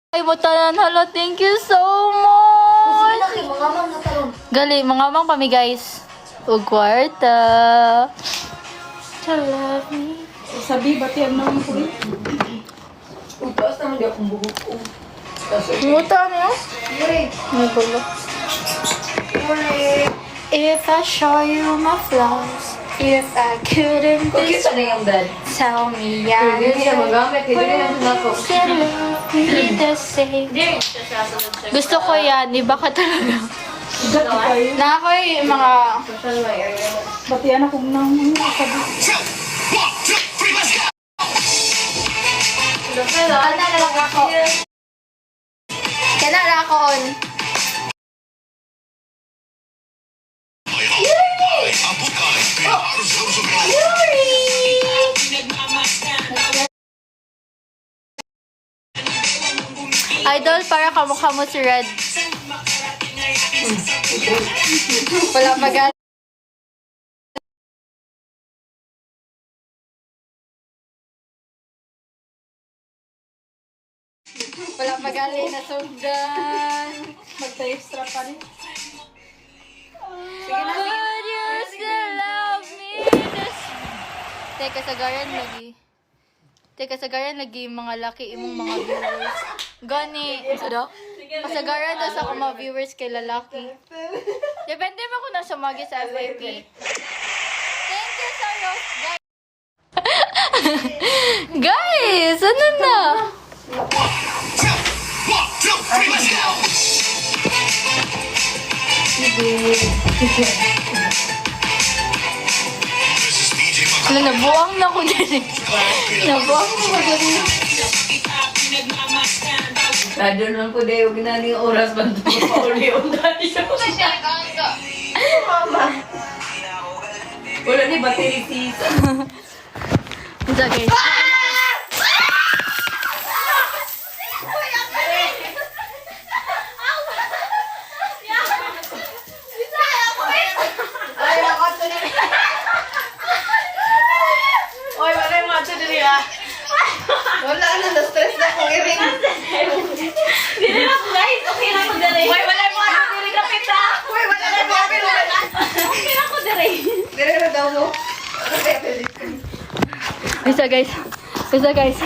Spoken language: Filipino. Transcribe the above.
Ay mo tanan, hala, thank you so much. Gali, mga mang kami guys. O kwarta. To love me. Sabi, batian naman ko rin. Upas naman di akong buhok ko. Muta niyo? May gulo. If I show you my flaws, if I couldn't be Kita na yung dad. tell me yeah. Hindi siya magamit. Hindi na siya nako. Be the same. Gusto ko yan, iba ka talaga. Na ako yung mga... Batian ako nang sabi. Kanta na lang ako. Kaya na ako on. Idol, para kamukha mo si Red. Wala magal. Wala magali na sundan. Magta-extra pa rin. But you still love me. Teka, sagaran lagi. Teka, sagaran lagi mga laki imong mga viewers. Gani, ano? Masagaran daw sa akong mga viewers kay lalaki. Depende mo kung nasa magi sa FYP. Thank you, Saros. Guys, ano na? Ano, nabuang na ko dyan eh. Nabuang na ko dyan eh. Radyo lang po dahil huwag na yung oras ba ito pa-uli-uli siya. Mama. Wala ni battery tisa. Isa guys. Oy, wala yung macho din ah. Wala na, na-stress na akong i-ring. Dili na po guys, okay na ko dali. Oy, wala yung macho din kapit ah. Uy, wala na po kami. Okay na ko dali. Dire na daw mo. Isa guys. Isa guys.